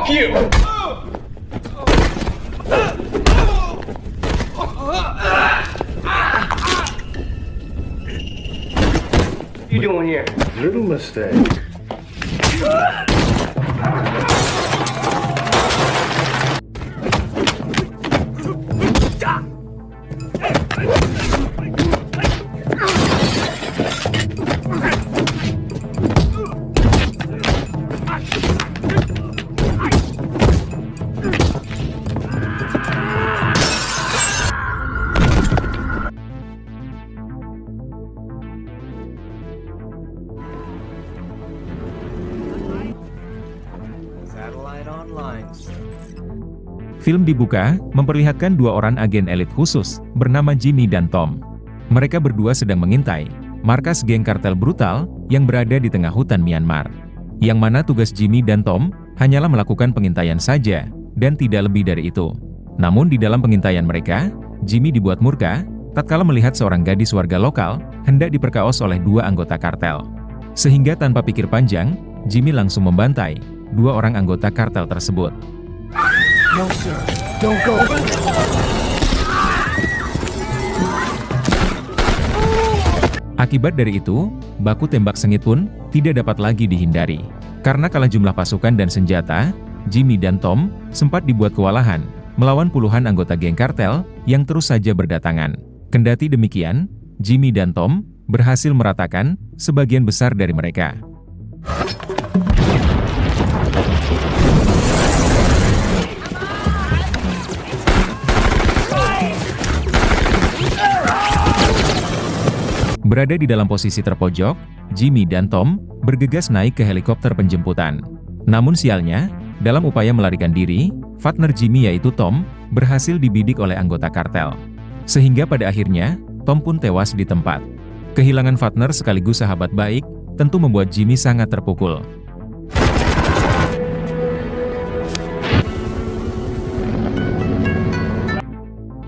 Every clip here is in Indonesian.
you! What you doing here? Little mistake. Film dibuka, memperlihatkan dua orang agen elit khusus, bernama Jimmy dan Tom. Mereka berdua sedang mengintai markas geng kartel brutal yang berada di tengah hutan Myanmar. Yang mana tugas Jimmy dan Tom hanyalah melakukan pengintaian saja, dan tidak lebih dari itu. Namun di dalam pengintaian mereka, Jimmy dibuat murka, tatkala melihat seorang gadis warga lokal hendak diperkaos oleh dua anggota kartel. Sehingga tanpa pikir panjang, Jimmy langsung membantai dua orang anggota kartel tersebut. No, sir. Don't go. Akibat dari itu, baku tembak sengit pun tidak dapat lagi dihindari. Karena kalah jumlah pasukan dan senjata, Jimmy dan Tom sempat dibuat kewalahan melawan puluhan anggota geng kartel yang terus saja berdatangan. Kendati demikian, Jimmy dan Tom berhasil meratakan sebagian besar dari mereka. Berada di dalam posisi terpojok, Jimmy dan Tom bergegas naik ke helikopter penjemputan. Namun sialnya, dalam upaya melarikan diri, partner Jimmy yaitu Tom, berhasil dibidik oleh anggota kartel. Sehingga pada akhirnya, Tom pun tewas di tempat. Kehilangan partner sekaligus sahabat baik, tentu membuat Jimmy sangat terpukul.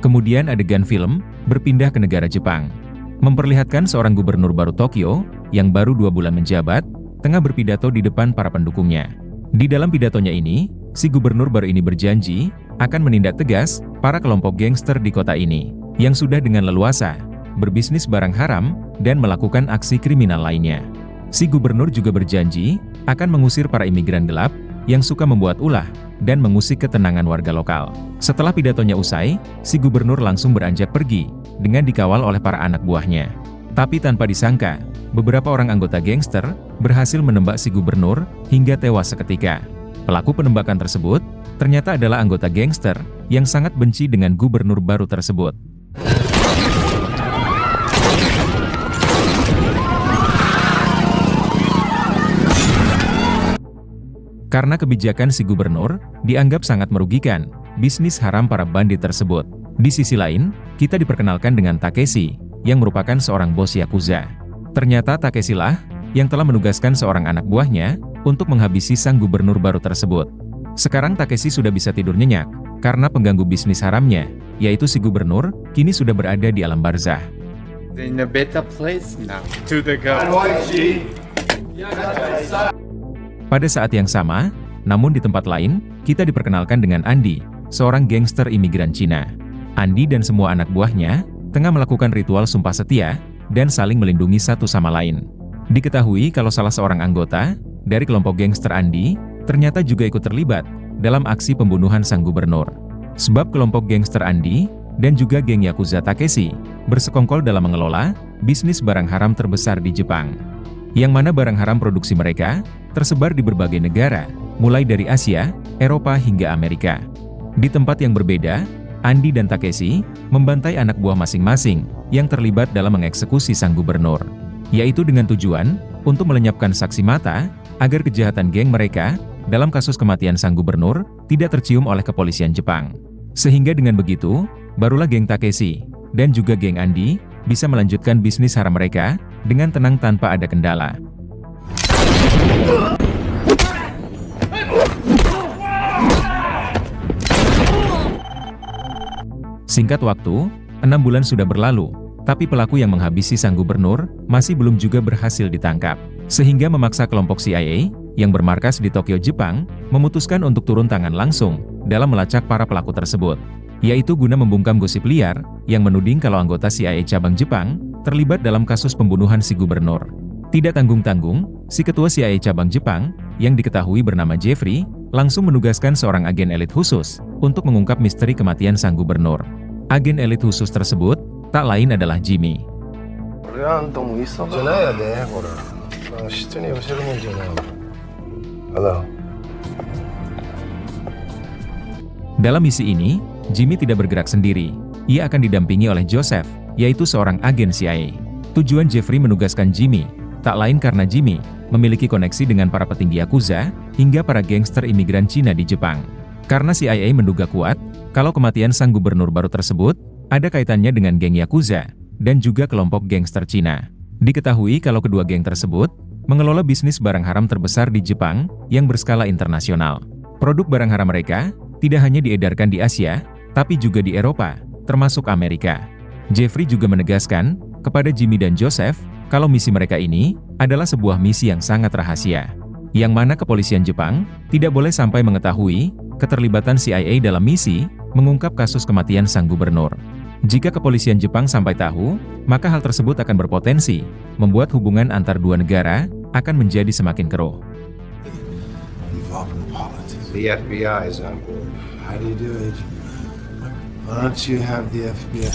Kemudian adegan film berpindah ke negara Jepang. Memperlihatkan seorang gubernur baru Tokyo, yang baru 2 bulan menjabat, tengah berpidato di depan para pendukungnya. Di dalam pidatonya ini, si gubernur baru ini berjanji, akan menindak tegas, para kelompok gangster di kota ini, yang sudah dengan leluasa, berbisnis barang haram, dan melakukan aksi kriminal lainnya. Si gubernur juga berjanji, akan mengusir para imigran gelap, yang suka membuat ulah, dan mengusik ketenangan warga lokal. Setelah pidatonya usai, si gubernur langsung beranjak pergi, dengan dikawal oleh para anak buahnya. Tapi tanpa disangka, beberapa orang anggota gangster berhasil menembak si gubernur hingga tewas seketika. Pelaku penembakan tersebut ternyata adalah anggota gangster yang sangat benci dengan gubernur baru tersebut. Karena kebijakan si gubernur dianggap sangat merugikan bisnis haram para bandit tersebut. Di sisi lain, kita diperkenalkan dengan Takeshi, yang merupakan seorang bos Yakuza. Ternyata Takeshi lah yang telah menugaskan seorang anak buahnya untuk menghabisi sang gubernur baru tersebut. Sekarang Takeshi sudah bisa tidur nyenyak, karena pengganggu bisnis haramnya, yaitu si gubernur, kini sudah berada di alam barzah. In a better place now. To the god. Pada saat yang sama, namun di tempat lain, kita diperkenalkan dengan Andy, seorang gangster imigran Cina. Andy dan semua anak buahnya tengah melakukan ritual sumpah setia dan saling melindungi satu sama lain. Diketahui kalau salah seorang anggota dari kelompok gangster Andy ternyata juga ikut terlibat dalam aksi pembunuhan sang gubernur. Sebab kelompok gangster Andy dan juga geng Yakuza Takeshi bersekongkol dalam mengelola bisnis barang haram terbesar di Jepang. Yang mana barang haram produksi mereka tersebar di berbagai negara, mulai dari Asia, Eropa hingga Amerika. Di tempat yang berbeda, Andy dan Takeshi membantai anak buah masing-masing yang terlibat dalam mengeksekusi sang gubernur, yaitu dengan tujuan untuk melenyapkan saksi mata agar kejahatan geng mereka dalam kasus kematian sang gubernur tidak tercium oleh kepolisian Jepang. Sehingga dengan begitu, barulah geng Takeshi dan juga geng Andy bisa melanjutkan bisnis haram mereka dengan tenang tanpa ada kendala. Singkat waktu, 6 bulan sudah berlalu, tapi pelaku yang menghabisi sang gubernur masih belum juga berhasil ditangkap. Sehingga memaksa kelompok CIA yang bermarkas di Tokyo, Jepang, memutuskan untuk turun tangan langsung dalam melacak para pelaku tersebut, yaitu guna membungkam gosip liar yang menuding kalau anggota CIA cabang Jepang terlibat dalam kasus pembunuhan si gubernur. Tidak tanggung-tanggung, si ketua CIA cabang Jepang, yang diketahui bernama Jeffrey, langsung menugaskan seorang agen elit khusus untuk mengungkap misteri kematian sang gubernur. Agen elit khusus tersebut tak lain adalah Jimmy. Dalam misi ini, Jimmy tidak bergerak sendiri. Ia akan didampingi oleh Joseph, yaitu seorang agen CIA. Tujuan Jeffrey menugaskan Jimmy, tak lain karena Jimmy memiliki koneksi dengan para petinggi Yakuza, hingga para gangster imigran Cina di Jepang. Karena CIA menduga kuat, kalau kematian sang gubernur baru tersebut, ada kaitannya dengan geng Yakuza, dan juga kelompok gangster Cina. Diketahui kalau kedua geng tersebut, mengelola bisnis barang haram terbesar di Jepang, yang berskala internasional. Produk barang haram mereka, tidak hanya diedarkan di Asia, tapi juga di Eropa, termasuk Amerika. Jeffrey juga menegaskan, kepada Jimmy dan Joseph, kalau misi mereka ini, adalah sebuah misi yang sangat rahasia. Yang mana kepolisian Jepang, tidak boleh sampai mengetahui, keterlibatan CIA dalam misi, mengungkap kasus kematian sang gubernur. Jika kepolisian Jepang sampai tahu, maka hal tersebut akan berpotensi, membuat hubungan antar dua negara, akan menjadi semakin keruh. The FBI is on board. How do you do it? Why don't you have the FBI?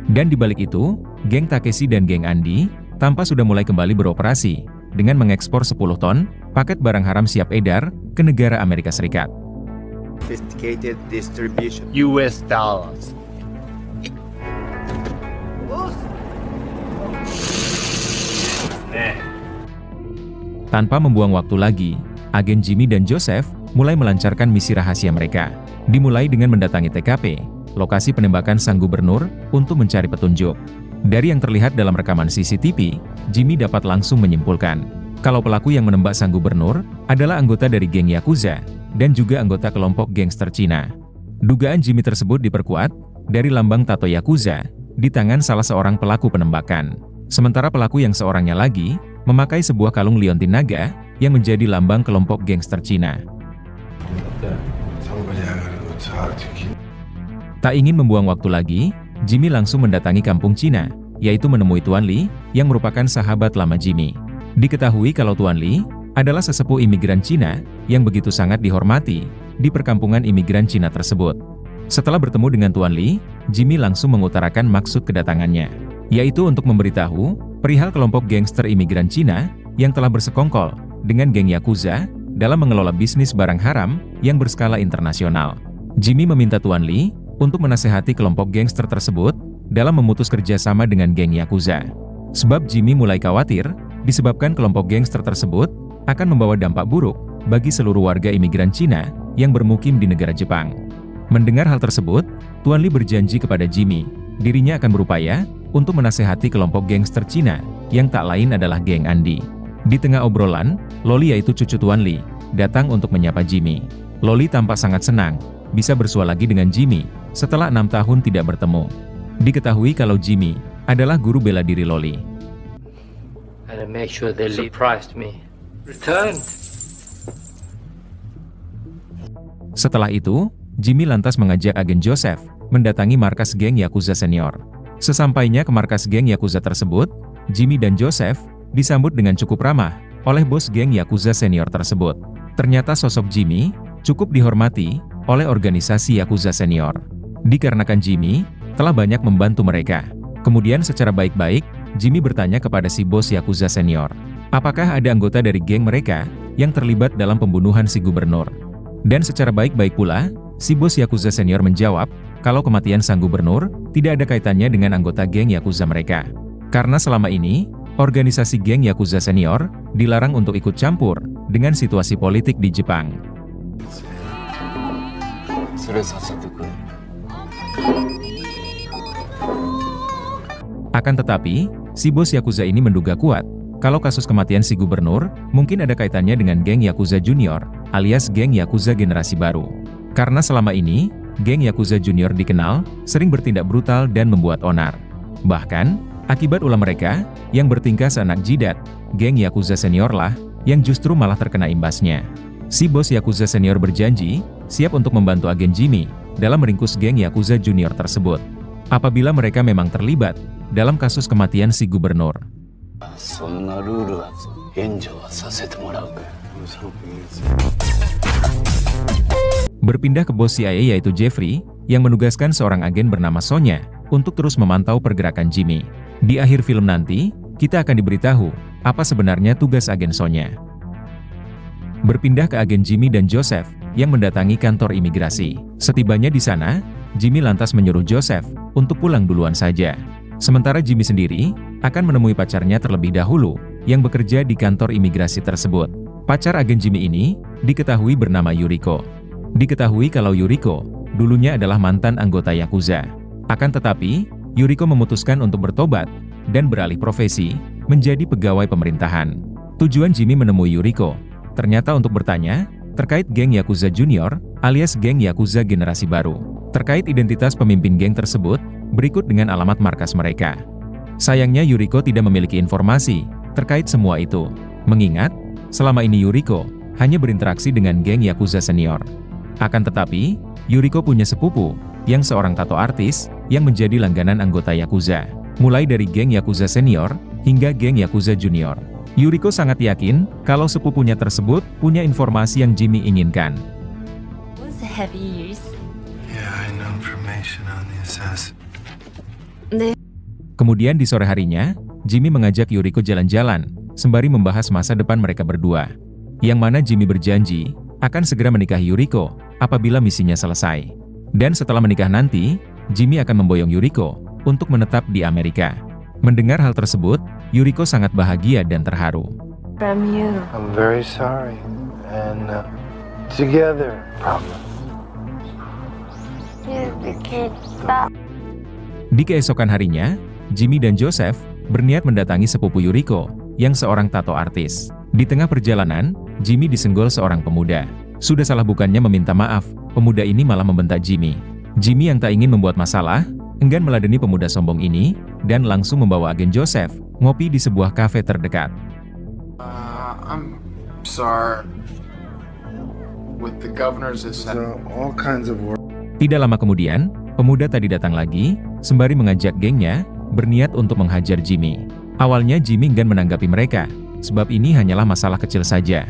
Dan di balik itu, geng Takeshi dan geng Andy, tampak sudah mulai kembali beroperasi, dengan mengekspor 10 ton, paket barang haram siap edar, ke negara Amerika Serikat. Sophisticated distribution. US dollars. Tanpa membuang waktu lagi, agen Jimmy dan Joseph mulai melancarkan misi rahasia mereka. Dimulai dengan mendatangi TKP, lokasi penembakan sang gubernur, untuk mencari petunjuk. Dari yang terlihat dalam rekaman CCTV, Jimmy dapat langsung menyimpulkan, kalau pelaku yang menembak sang gubernur, adalah anggota dari geng Yakuza, dan juga anggota kelompok gangster Cina. Dugaan Jimmy tersebut diperkuat, dari lambang tato Yakuza, di tangan salah seorang pelaku penembakan. Sementara pelaku yang seorangnya lagi, memakai sebuah kalung liontin naga, yang menjadi lambang kelompok gangster Cina. Tak ingin membuang waktu lagi, Jimmy langsung mendatangi kampung Cina, yaitu menemui Tuan Lee, yang merupakan sahabat lama Jimmy. Diketahui kalau Tuan Lee adalah sesepuh imigran Cina, yang begitu sangat dihormati di perkampungan imigran Cina tersebut. Setelah bertemu dengan Tuan Lee, Jimmy langsung mengutarakan maksud kedatangannya, yaitu untuk memberitahu perihal kelompok gangster imigran Cina, yang telah bersekongkol dengan geng Yakuza, dalam mengelola bisnis barang haram, yang berskala internasional. Jimmy meminta Tuan Lee, untuk menasehati kelompok gangster tersebut, dalam memutus kerjasama dengan geng Yakuza. Sebab Jimmy mulai khawatir, disebabkan kelompok gangster tersebut, akan membawa dampak buruk, bagi seluruh warga imigran Cina, yang bermukim di negara Jepang. Mendengar hal tersebut, Tuan Lee berjanji kepada Jimmy, dirinya akan berupaya, untuk menasehati kelompok gangster Cina, yang tak lain adalah geng Andy. Di tengah obrolan, Loli yaitu cucu Tuan Lee, datang untuk menyapa Jimmy. Loli tampak sangat senang, bisa bersua lagi dengan Jimmy, setelah 6 tahun tidak bertemu. Diketahui kalau Jimmy, adalah guru bela diri Loli. And I make sure they surprised me. Returned. Setelah itu, Jimmy lantas mengajak agen Joseph, mendatangi markas geng Yakuza senior. Sesampainya ke markas geng Yakuza tersebut, Jimmy dan Joseph, disambut dengan cukup ramah, oleh bos geng Yakuza senior tersebut. Ternyata sosok Jimmy, cukup dihormati, oleh organisasi Yakuza senior. Dikarenakan Jimmy, telah banyak membantu mereka. Kemudian secara baik-baik, Jimmy bertanya kepada si bos Yakuza senior, apakah ada anggota dari geng mereka, yang terlibat dalam pembunuhan si gubernur. Dan secara baik-baik pula, si bos Yakuza senior menjawab, kalau kematian sang gubernur, tidak ada kaitannya dengan anggota geng Yakuza mereka. Karena selama ini, organisasi geng Yakuza senior, dilarang untuk ikut campur, dengan situasi politik di Jepang. Akan tetapi, si bos Yakuza ini menduga kuat, kalau kasus kematian si gubernur, mungkin ada kaitannya dengan geng Yakuza Junior, alias geng Yakuza generasi baru. Karena selama ini, geng Yakuza Junior dikenal, sering bertindak brutal dan membuat onar. Bahkan, akibat ulah mereka, yang bertingkah seanak jidat, geng Yakuza Senior lah, yang justru malah terkena imbasnya. Si bos Yakuza senior berjanji, siap untuk membantu agen Jimmy dalam meringkus geng Yakuza junior tersebut. Apabila mereka memang terlibat dalam kasus kematian si gubernur. Berpindah ke bos CIA yaitu Jeffrey, yang menugaskan seorang agen bernama Sonya untuk terus memantau pergerakan Jimmy. Di akhir film nanti, kita akan diberitahu apa sebenarnya tugas agen Sonya. Berpindah ke agen Jimmy dan Joseph yang mendatangi kantor imigrasi. Setibanya di sana, Jimmy lantas menyuruh Joseph untuk pulang duluan saja. Sementara Jimmy sendiri akan menemui pacarnya terlebih dahulu yang bekerja di kantor imigrasi tersebut. Pacar agen Jimmy ini diketahui bernama Yuriko. Diketahui kalau Yuriko dulunya adalah mantan anggota Yakuza. Akan tetapi, Yuriko memutuskan untuk bertobat dan beralih profesi menjadi pegawai pemerintahan. Tujuan Jimmy menemui Yuriko ternyata untuk bertanya terkait geng Yakuza Junior alias geng Yakuza generasi baru. Terkait identitas pemimpin geng tersebut, berikut dengan alamat markas mereka. Sayangnya Yuriko tidak memiliki informasi terkait semua itu, mengingat selama ini Yuriko hanya berinteraksi dengan geng Yakuza senior. Akan tetapi, Yuriko punya sepupu yang seorang tato artis yang menjadi langganan anggota Yakuza, mulai dari geng Yakuza senior hingga geng Yakuza junior. Yuriko sangat yakin kalau sepupunya tersebut punya informasi yang Jimmy inginkan. Kemudian di sore harinya, Jimmy mengajak Yuriko jalan-jalan, sembari membahas masa depan mereka berdua. Yang mana Jimmy berjanji akan segera menikahi Yuriko apabila misinya selesai. Dan setelah menikah nanti, Jimmy akan memboyong Yuriko untuk menetap di Amerika. Mendengar hal tersebut, Yuriko sangat bahagia dan terharu. I'm very sorry. And together, promise. Di keesokan harinya, Jimmy dan Joseph berniat mendatangi sepupu Yuriko yang seorang tato artis. Di tengah perjalanan, Jimmy disenggol seorang pemuda. Sudah salah bukannya meminta maaf, pemuda ini malah membentak Jimmy. Jimmy yang tak ingin membuat masalah, enggan meladeni pemuda sombong ini, dan langsung membawa agen Joseph ngopi di sebuah kafe terdekat. I'm sorry. With the governor's All kinds of work. Tidak lama kemudian, pemuda tadi datang lagi, sembari mengajak gengnya berniat untuk menghajar Jimmy. Awalnya Jimmy enggan menanggapi mereka, sebab ini hanyalah masalah kecil saja.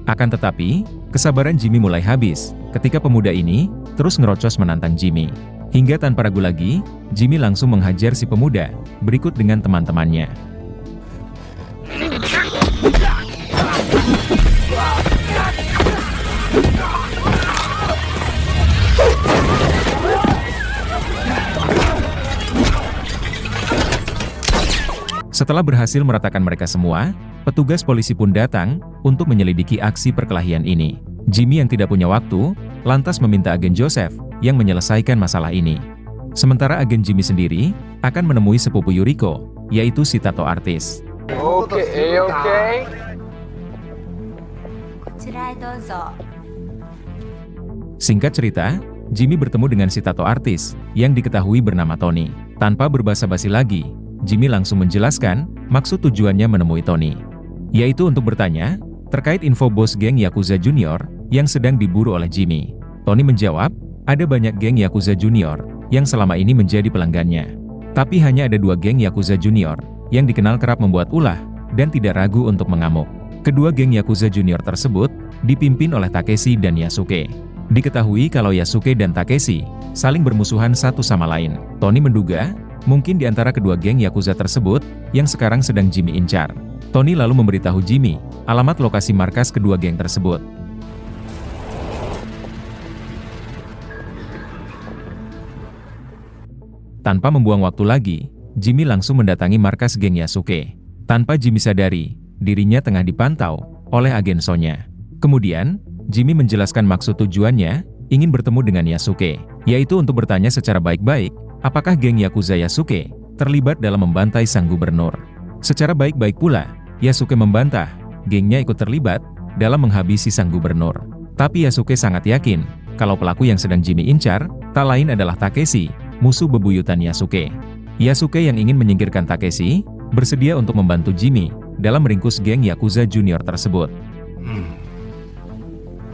Akan tetapi, kesabaran Jimmy mulai habis ketika pemuda ini terus ngerocos menantang Jimmy. Hingga tanpa ragu lagi, Jimmy langsung menghajar si pemuda, berikut dengan teman-temannya. Setelah berhasil meratakan mereka semua, petugas polisi pun datang untuk menyelidiki aksi perkelahian ini. Jimmy yang tidak punya waktu, lantas meminta agen Joseph yang menyelesaikan masalah ini. Sementara agen Jimmy sendiri akan menemui sepupu Yuriko, yaitu si tato artis. Okay. Singkat cerita, Jimmy bertemu dengan si tato artis yang diketahui bernama Tony. Tanpa berbasa-basi lagi, Jimmy langsung menjelaskan maksud tujuannya menemui Tony, yaitu untuk bertanya terkait info bos geng Yakuza Junior yang sedang diburu oleh Jimmy. Tony menjawab, ada banyak geng Yakuza Junior yang selama ini menjadi pelanggannya. Tapi hanya ada 2 geng Yakuza Junior yang dikenal kerap membuat ulah dan tidak ragu untuk mengamuk. Kedua geng Yakuza Junior tersebut dipimpin oleh Takeshi dan Yasuke. Diketahui kalau Yasuke dan Takeshi saling bermusuhan satu sama lain. Tony menduga mungkin di antara kedua geng Yakuza tersebut yang sekarang sedang Jimmy incar. Tony lalu memberitahu Jimmy alamat lokasi markas kedua geng tersebut. Tanpa membuang waktu lagi, Jimmy langsung mendatangi markas geng Yasuke. Tanpa Jimmy sadari, dirinya tengah dipantau oleh agen Sonya. Kemudian, Jimmy menjelaskan maksud tujuannya ingin bertemu dengan Yasuke, yaitu untuk bertanya secara baik-baik, apakah geng Yakuza Yasuke terlibat dalam membantai sang gubernur. Secara baik-baik pula, Yasuke membantah gengnya ikut terlibat dalam menghabisi sang gubernur. Tapi Yasuke sangat yakin kalau pelaku yang sedang Jimmy incar tak lain adalah Takeshi, musuh bebuyutan Yasuke. Yasuke yang ingin menyingkirkan Takeshi bersedia untuk membantu Jimmy dalam meringkus geng Yakuza Junior tersebut.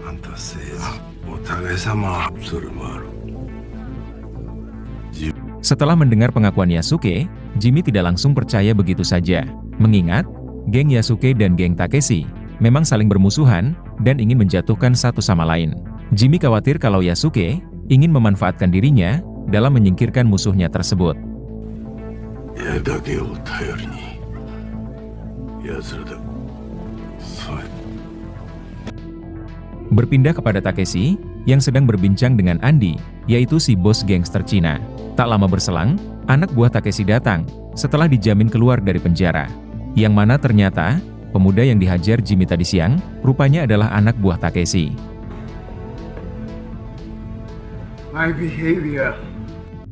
あんたせいお互い様それもある Setelah mendengar pengakuan Yasuke, Jimmy tidak langsung percaya begitu saja. Mengingat, geng Yasuke dan geng Takeshi memang saling bermusuhan dan ingin menjatuhkan satu sama lain. Jimmy khawatir kalau Yasuke ingin memanfaatkan dirinya dalam menyingkirkan musuhnya tersebut. 矢だけを頼りに奴らだそう Berpindah kepada Takeshi, yang sedang berbincang dengan Andy, yaitu si bos gangster Cina. Tak lama berselang, anak buah Takeshi datang, setelah dijamin keluar dari penjara. Yang mana ternyata, pemuda yang dihajar Jimmy tadi siang, rupanya adalah anak buah Takeshi. My behavior.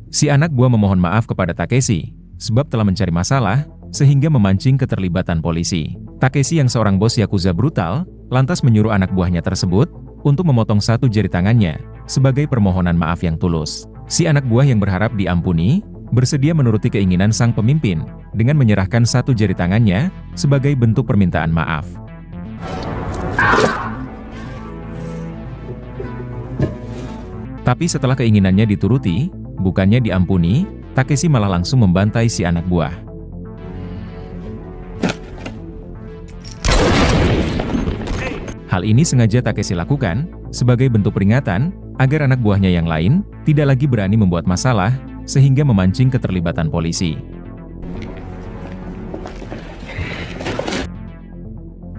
Si anak buah memohon maaf kepada Takeshi, sebab telah mencari masalah, sehingga memancing keterlibatan polisi. Takeshi yang seorang bos Yakuza brutal, lantas menyuruh anak buahnya tersebut, untuk memotong satu jari tangannya, sebagai permohonan maaf yang tulus. Si anak buah yang berharap diampuni, bersedia menuruti keinginan sang pemimpin, dengan menyerahkan satu jari tangannya, sebagai bentuk permintaan maaf. Tapi setelah keinginannya dituruti, bukannya diampuni, Takeshi malah langsung membantai si anak buah. Hal ini sengaja Takeshi lakukan, sebagai bentuk peringatan, agar anak buahnya yang lain, tidak lagi berani membuat masalah, sehingga memancing keterlibatan polisi.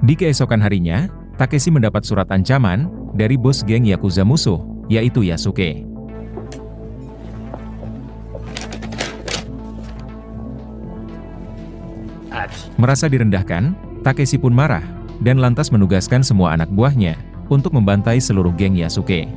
Di keesokan harinya, Takeshi mendapat surat ancaman, dari bos geng Yakuza musuh, yaitu Yasuke. Merasa direndahkan, Takeshi pun marah, dan lantas menugaskan semua anak buahnya, untuk membantai seluruh geng Yasuke.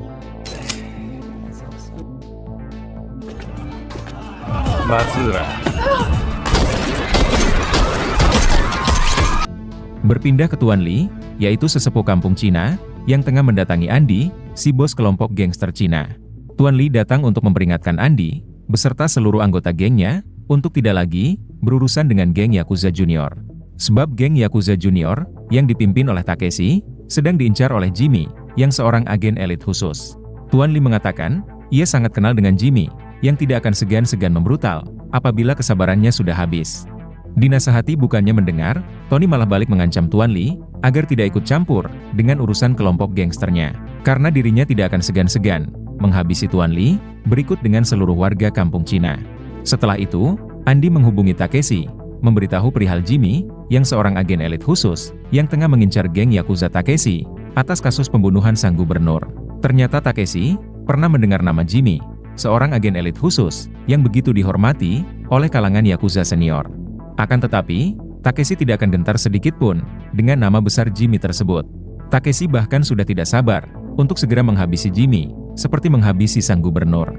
Berpindah ke Tuan Lee, yaitu sesepuh kampung Cina, yang tengah mendatangi Andy, si bos kelompok gangster Cina. Tuan Lee datang untuk memperingatkan Andy, beserta seluruh anggota gengnya, untuk tidak lagi berurusan dengan geng Yakuza Junior. Sebab geng Yakuza Junior, yang dipimpin oleh Takeshi, sedang diincar oleh Jimmy, yang seorang agen elit khusus. Tuan Lee mengatakan, ia sangat kenal dengan Jimmy, yang tidak akan segan-segan membrutal, apabila kesabarannya sudah habis. Dinasehati bukannya mendengar, Tony malah balik mengancam Tuan Lee, agar tidak ikut campur, dengan urusan kelompok gangsternya. Karena dirinya tidak akan segan-segan, menghabisi Tuan Lee, berikut dengan seluruh warga kampung Cina. Setelah itu, Andy menghubungi Takeshi, memberitahu perihal Jimmy, yang seorang agen elit khusus, yang tengah mengincar geng Yakuza Takeshi, atas kasus pembunuhan sang gubernur. Ternyata Takeshi, pernah mendengar nama Jimmy, seorang agen elit khusus, yang begitu dihormati, oleh kalangan Yakuza senior. Akan tetapi, Takeshi tidak akan gentar sedikit pun, dengan nama besar Jimmy tersebut. Takeshi bahkan sudah tidak sabar, untuk segera menghabisi Jimmy, seperti menghabisi sang gubernur.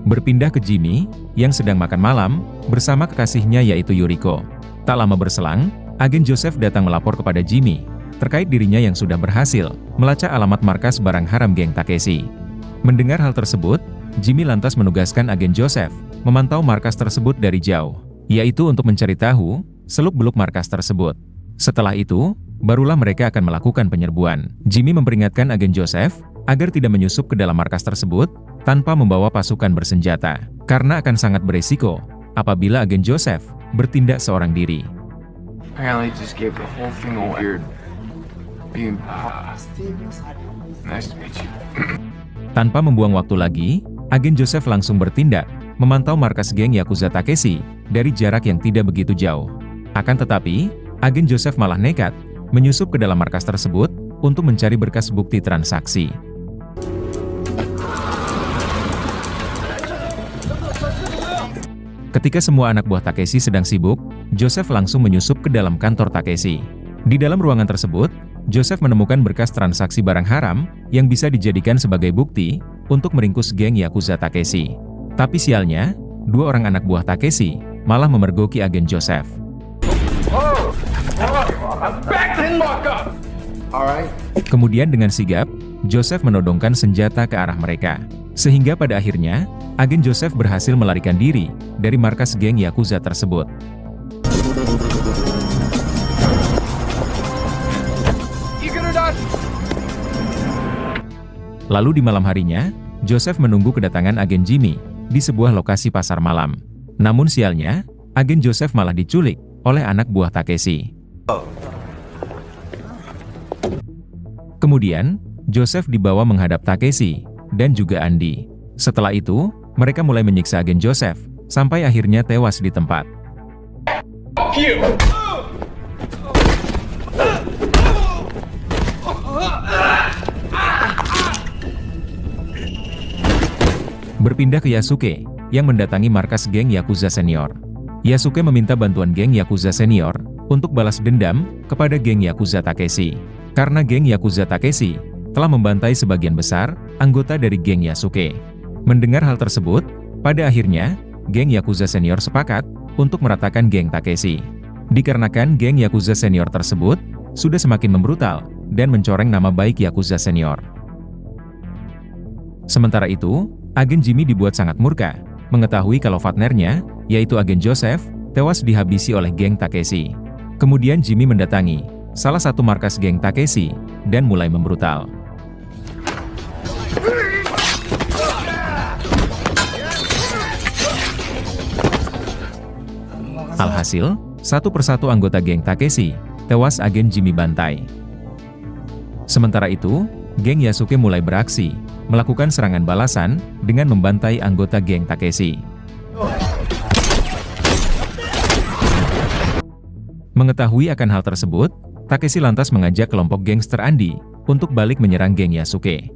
Berpindah ke Jimmy, yang sedang makan malam, bersama kekasihnya yaitu Yuriko. Tak lama berselang, agen Joseph datang melapor kepada Jimmy, terkait dirinya yang sudah berhasil, melacak alamat markas barang haram geng Takeshi. Mendengar hal tersebut, Jimmy lantas menugaskan agen Joseph, memantau markas tersebut dari jauh, yaitu untuk mencari tahu, seluk-beluk markas tersebut. Setelah itu, barulah mereka akan melakukan penyerbuan. Jimmy memperingatkan agen Joseph, agar tidak menyusup ke dalam markas tersebut, tanpa membawa pasukan bersenjata, karena akan sangat beresiko, apabila agen Joseph, bertindak seorang diri. Apparently just gave the whole thing away. Nice to meet you. Tanpa membuang waktu lagi, agen Joseph langsung bertindak, memantau markas geng Yakuza Takeshi, dari jarak yang tidak begitu jauh. Akan tetapi, agen Joseph malah nekat, menyusup ke dalam markas tersebut, untuk mencari berkas bukti transaksi. Ketika semua anak buah Takeshi sedang sibuk, Joseph langsung menyusup ke dalam kantor Takeshi. Di dalam ruangan tersebut, Joseph menemukan berkas transaksi barang haram, yang bisa dijadikan sebagai bukti, untuk meringkus geng Yakuza Takeshi. Tapi sialnya, dua orang anak buah Takeshi, malah memergoki agen Joseph. Kemudian dengan sigap, Joseph menodongkan senjata ke arah mereka. Sehingga pada akhirnya, agen Joseph berhasil melarikan diri dari markas geng Yakuza tersebut. Lalu di malam harinya, Joseph menunggu kedatangan agen Jimmy di sebuah lokasi pasar malam. Namun sialnya, agen Joseph malah diculik oleh anak buah Takeshi. Kemudian, Joseph dibawa menghadap Takeshi dan juga Andy. Setelah itu, mereka mulai menyiksa agen Joseph sampai akhirnya tewas di tempat. Berpindah ke Yasuke, yang mendatangi markas geng Yakuza Senior. Yasuke meminta bantuan geng Yakuza Senior untuk balas dendam kepada geng Yakuza Takeshi. Karena geng Yakuza Takeshi telah membantai sebagian besar anggota dari geng Yasuke. Mendengar hal tersebut, pada akhirnya, geng Yakuza Senior sepakat untuk meratakan geng Takeshi. Dikarenakan geng Yakuza Senior tersebut sudah semakin membrutal dan mencoreng nama baik Yakuza Senior. Sementara itu, agen Jimmy dibuat sangat murka, mengetahui kalau partnernya, yaitu agen Joseph, tewas dihabisi oleh geng Takeshi. Kemudian Jimmy mendatangi salah satu markas geng Takeshi dan mulai membrutal. Alhasil, satu persatu anggota geng Takeshi tewas agen Jimmy bantai. Sementara itu, geng Yasuke mulai beraksi, melakukan serangan balasan dengan membantai anggota geng Takeshi. Mengetahui akan hal tersebut, Takeshi lantas mengajak kelompok gangster Andy untuk balik menyerang geng Yasuke.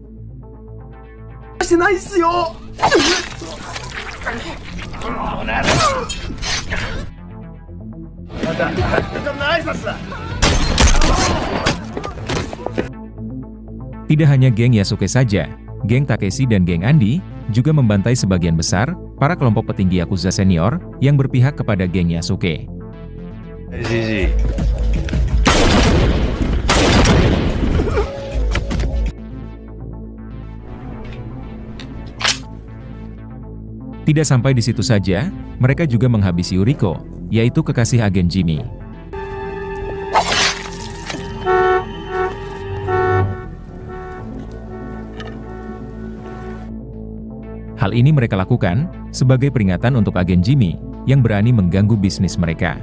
Tidak hanya geng Yasuke saja, geng Takeshi dan geng Andy juga membantai sebagian besar para kelompok petinggi Yakuza Senior yang berpihak kepada geng Yasuke. Tidak sampai di situ saja, mereka juga menghabisi Yuriko, yaitu kekasih agen Jimmy. Hal ini mereka lakukan sebagai peringatan untuk agen Jimmy yang berani mengganggu bisnis mereka.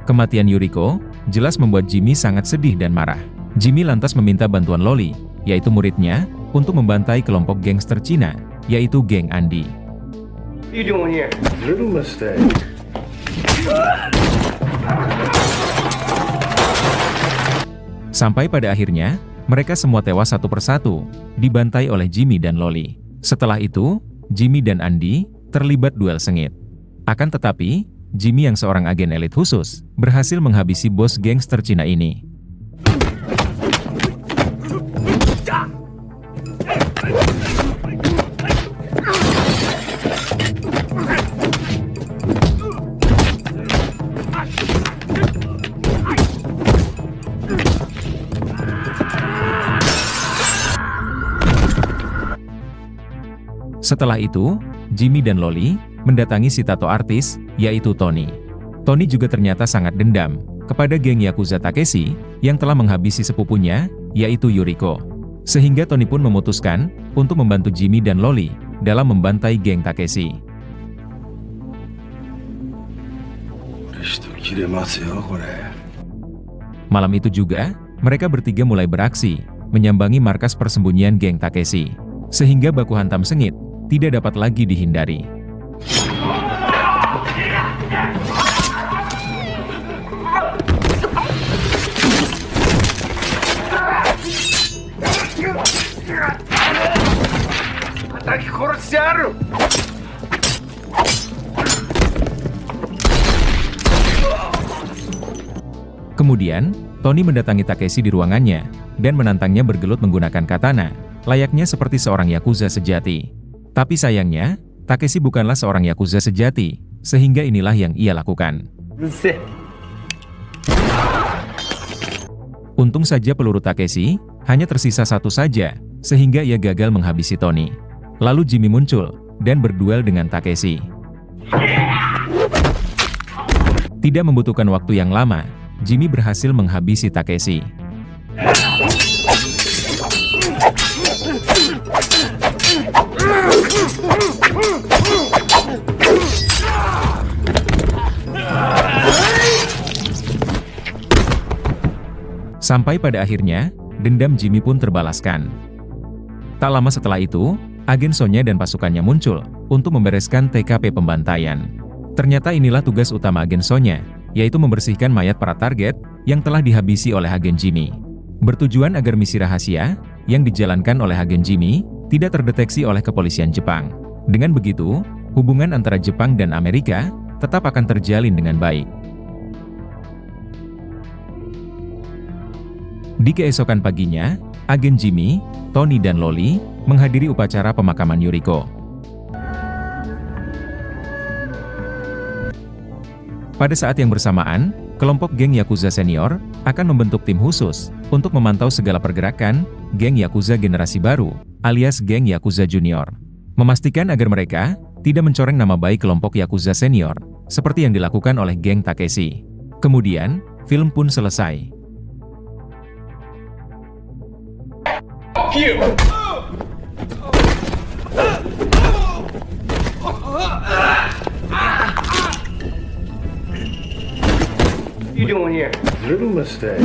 Kematian Yuriko jelas membuat Jimmy sangat sedih dan marah. Jimmy lantas meminta bantuan Loli, yaitu muridnya, untuk membantai kelompok gangster Cina, yaitu geng Andy. Sampai pada akhirnya, mereka semua tewas satu persatu, dibantai oleh Jimmy dan Loli. Setelah itu, Jimmy dan Andy terlibat duel sengit. Akan tetapi, Jimmy yang seorang agen elit khusus, berhasil menghabisi bos gangster Cina ini. Setelah itu, Jimmy dan Loli mendatangi si tato artis, yaitu Tony. Tony juga ternyata sangat dendam kepada geng Yakuza Takeshi yang telah menghabisi sepupunya, yaitu Yuriko. Sehingga Tony pun memutuskan untuk membantu Jimmy dan Loli dalam membantai geng Takeshi. Malam itu juga, mereka bertiga mulai beraksi, menyambangi markas persembunyian geng Takeshi. Sehingga baku hantam sengit tidak dapat lagi dihindari. Kemudian, Tony mendatangi Takeshi di ruangannya, dan menantangnya bergelut menggunakan katana, layaknya seperti seorang Yakuza sejati. Tapi sayangnya, Takeshi bukanlah seorang Yakuza sejati, sehingga inilah yang ia lakukan. Untung saja peluru Takeshi hanya tersisa satu saja, sehingga ia gagal menghabisi Tony. Lalu Jimmy muncul dan berduel dengan Takeshi. Tidak membutuhkan waktu yang lama, Jimmy berhasil menghabisi Takeshi. Sampai pada akhirnya, dendam Jimmy pun terbalaskan. Tak lama setelah itu, agen Sonya dan pasukannya muncul untuk membereskan TKP pembantaian. Ternyata inilah tugas utama agen Sonya, yaitu membersihkan mayat para target yang telah dihabisi oleh agen Jimmy. Bertujuan agar misi rahasia yang dijalankan oleh agen Jimmy tidak terdeteksi oleh kepolisian Jepang. Dengan begitu, hubungan antara Jepang dan Amerika tetap akan terjalin dengan baik. Di keesokan paginya, agen Jimmy, Tony dan Loli menghadiri upacara pemakaman Yuriko. Pada saat yang bersamaan, kelompok geng Yakuza senior akan membentuk tim khusus untuk memantau segala pergerakan geng Yakuza generasi baru, alias geng Yakuza junior. Memastikan agar mereka tidak mencoreng nama baik kelompok Yakuza senior, seperti yang dilakukan oleh geng Takeshi. Kemudian, film pun selesai. Little mistake.